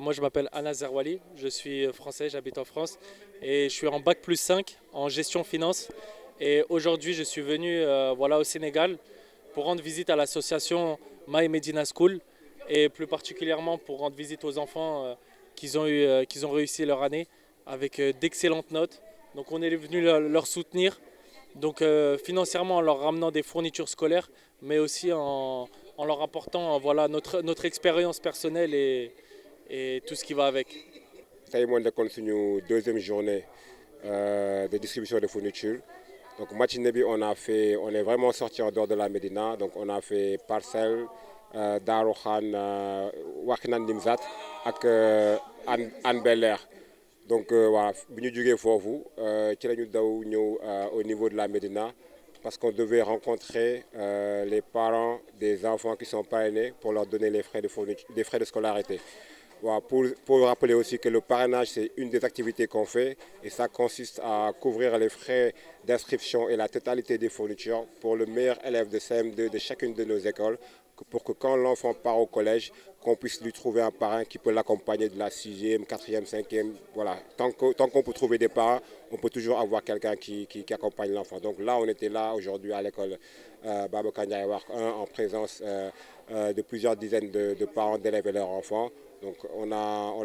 Moi, je m'appelle Anas Zerwali, je suis français, j'habite en France et je suis en bac plus 5 en gestion finance. Et aujourd'hui, je suis venu voilà, au Sénégal pour rendre visite à l'association My Medina School et plus particulièrement pour rendre visite aux enfants qui ont réussi leur année avec d'excellentes notes. Donc on est venu leur soutenir, donc financièrement en leur ramenant des fournitures scolaires, mais aussi en leur apportant voilà, notre expérience personnelle et tout ce qui va avec. tey moo nekkoon suñu deuxième journée de distribution de fournitures. Donc matinée bi on est vraiment sorti en dehors de la Médina. Donc on a fait Parcelles, Darou Khan, Wakhinane Nimzatt ak Hann Bel-Air. Donc voilà bi ñu jógee foofu ci la ñu daw ñëw au niveau de la Médina parce qu'on devait rencontrer les parents des enfants qui sont parrainés pour leur donner les frais de fourniture, des frais de scolarité. Voilà, pour rappeler aussi que le parrainage, c'est une des activités qu'on fait et ça consiste à couvrir les frais d'inscription et la totalité des fournitures pour le meilleur élève de CM2 de chacune de nos écoles, pour que quand l'enfant part au collège, qu'on puisse lui trouver un parrain qui peut l'accompagner de la 6e, 4e, 5e. Voilà. Tant qu'on peut trouver des parents, on peut toujours avoir quelqu'un qui accompagne l'enfant. Donc là, on était là aujourd'hui à l'école Babacar Ndiaye Wark 1 en présence de plusieurs dizaines de parents d'élèves et leurs enfants. Donc on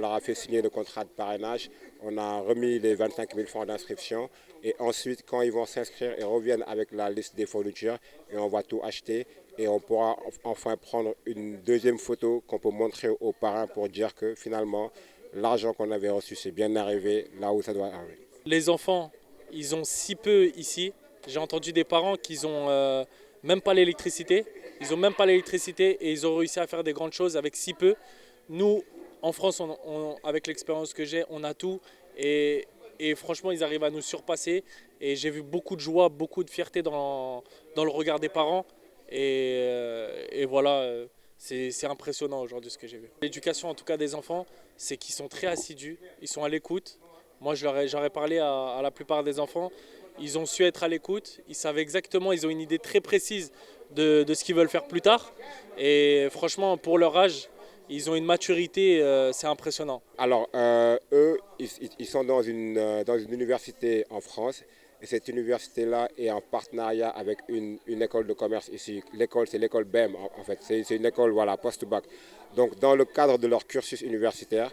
leur a fait signer le contrat de parrainage, on a remis les 25 000 francs d'inscription et ensuite quand ils vont s'inscrire, ils reviennent avec la liste des fournitures et on va tout acheter et on pourra enfin prendre une deuxième photo qu'on peut montrer aux parrains pour dire que finalement l'argent qu'on avait reçu c'est bien arrivé là où ça doit arriver. Les enfants, ils ont si peu ici. J'ai entendu des parents qui ont même pas l'électricité. Ils ont même pas l'électricité et ils ont réussi à faire des grandes choses avec si peu. Nous, en France, avec l'expérience que j'ai, on a tout et franchement, ils arrivent à nous surpasser. Et j'ai vu beaucoup de joie, beaucoup de fierté dans le regard des parents. Et voilà, c'est impressionnant aujourd'hui ce que j'ai vu. L'éducation, en tout cas des enfants, c'est qu'ils sont très assidus, ils sont à l'écoute. Moi, j'aurais parlé à la plupart des enfants. Ils ont su être à l'écoute, ils savent exactement, ils ont une idée très précise de ce qu'ils veulent faire plus tard. Et franchement, pour leur âge, ils ont une maturité, c'est impressionnant. Alors, eux, ils sont dans une université en France. Et cette université-là est en partenariat avec une école de commerce ici. L'école, c'est l'école BEM, en fait. C'est une école voilà, post-bac. Donc, dans le cadre de leur cursus universitaire,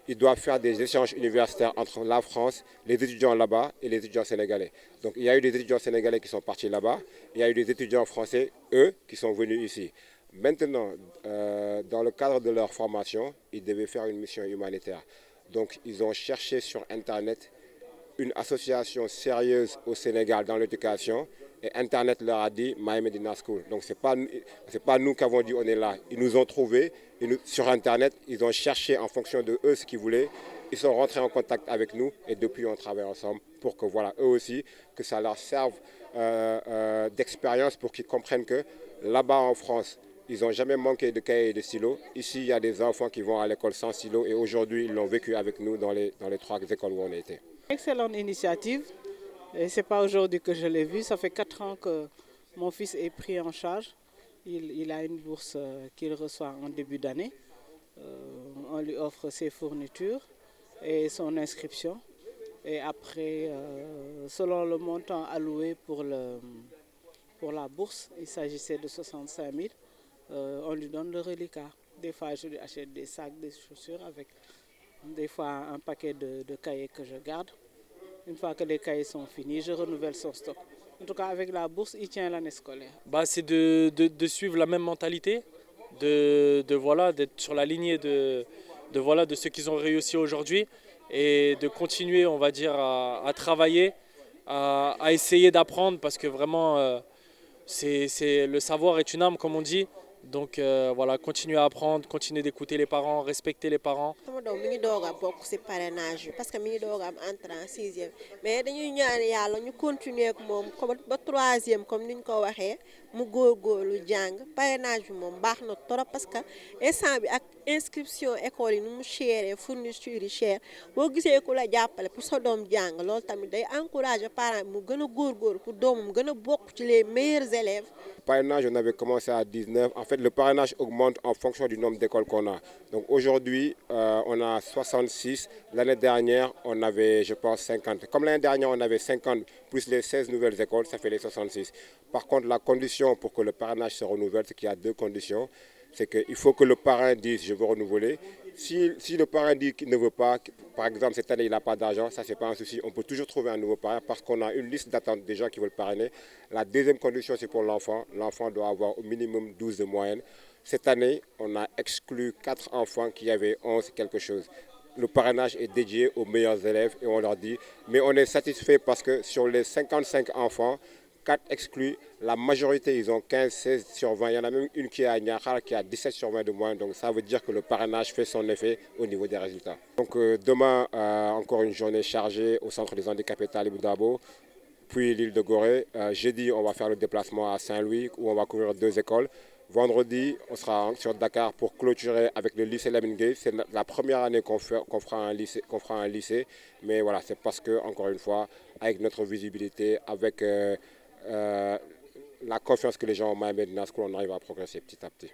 ils doivent faire des échanges universitaires entre la France, les étudiants là-bas et les étudiants sénégalais. Donc, il y a eu des étudiants sénégalais qui sont partis là-bas. Il y a eu des étudiants français, eux, qui sont venus ici. Maintenant, dans le cadre de leur formation, ils devaient faire une mission humanitaire. Donc, ils ont cherché sur Internet une association sérieuse au Sénégal dans l'éducation et Internet leur a dit My Medina School. Donc, ce n'est pas nous qui avons dit on est là. Ils nous ont trouvés sur Internet, ils ont cherché en fonction de eux ce qu'ils voulaient. Ils sont rentrés en contact avec nous et depuis on travaille ensemble pour que voilà, eux aussi, que ça leur serve d'expérience pour qu'ils comprennent que là-bas en France, ils n'ont jamais manqué de cahiers et de stylos. Ici, il y a des enfants qui vont à l'école sans stylos et aujourd'hui, ils l'ont vécu avec nous dans les 3 écoles où on était. Excellente initiative. Et ce n'est pas aujourd'hui que je l'ai vu. Ça fait 4 ans que mon fils est pris en charge. Il a une bourse qu'il reçoit en début d'année. On lui offre ses fournitures et son inscription. Et après, selon le montant alloué pour la bourse, il s'agissait de 65 000. On lui donne le reliquat. Des fois, je lui achète des sacs, des chaussures avec des fois un paquet de cahiers que je garde. Une fois que les cahiers sont finis, je renouvelle son stock. En tout cas, avec la bourse, il tient l'année scolaire. C'est de suivre la même mentalité, voilà, d'être sur la lignée voilà, de ceux qui ont réussi aujourd'hui et de continuer, on va dire, à travailler, à essayer d'apprendre parce que vraiment, le savoir est une arme, comme on dit. Donc voilà, continuer à apprendre, continuer d'écouter les parents, respecter les parents. sama doom mi ngi doog a bokk ci parrainage bi parce que mi ngi doog a am entrée en 6e mais dañuy ñaan yàlla ñu continuer ak moom comme ba 3e comme ni ñu ko waxee mu góorgóorlu jàng parrainage bi moom baax na trop parce que instant bi ak inscription école yi nu mu chéré fourniture yi cher boo gisee ku la jàppale pour sa doom jàng loolu tamit day encourager parents bi mu gën a góorgóorlu pour doomam gën a bokk ci les meilleurs élèves. Le parrainage, on avait commencé à 19. En fait, le parrainage augmente en fonction du nombre d'écoles qu'on a. Donc aujourd'hui, on a 66. L'année dernière, on avait, je pense, 50. Comme l'année dernière, on avait 50 plus les 16 nouvelles écoles, ça fait les 66. Par contre, la condition pour que le parrainage se renouvelle, c'est qu'il y a deux conditions. C'est qu'il faut que le parrain dise « je veux renouveler ». Si le parrain dit qu'il ne veut pas, par exemple cette année il n'a pas d'argent, ça c'est pas un souci, on peut toujours trouver un nouveau parrain parce qu'on a une liste d'attente des gens qui veulent parrainer. La deuxième condition c'est pour l'enfant, l'enfant doit avoir au minimum 12 de moyenne. Cette année on a exclu 4 enfants qui avaient 11 quelque chose. Le parrainage est dédié aux meilleurs élèves et on leur dit, mais on est satisfait parce que sur les 55 enfants, 4 exclus, la majorité, ils ont 15, 16 sur 20. Il y en a même une qui est à Niakhar qui a 17 sur 20 de moins. Donc ça veut dire que le parrainage fait son effet au niveau des résultats. Donc demain, encore une journée chargée au centre des handicapés Talibou Dabo, puis l'île de Gorée. Jeudi, on va faire le déplacement à Saint-Louis où on va couvrir 2 écoles. Vendredi, on sera sur Dakar pour clôturer avec le lycée Lamine Gueye. C'est la première année qu'on fera un lycée. Mais voilà, c'est parce que, encore une fois, avec notre visibilité, avec la confiance que les gens ont en Medina School, on arrive à progresser petit à petit.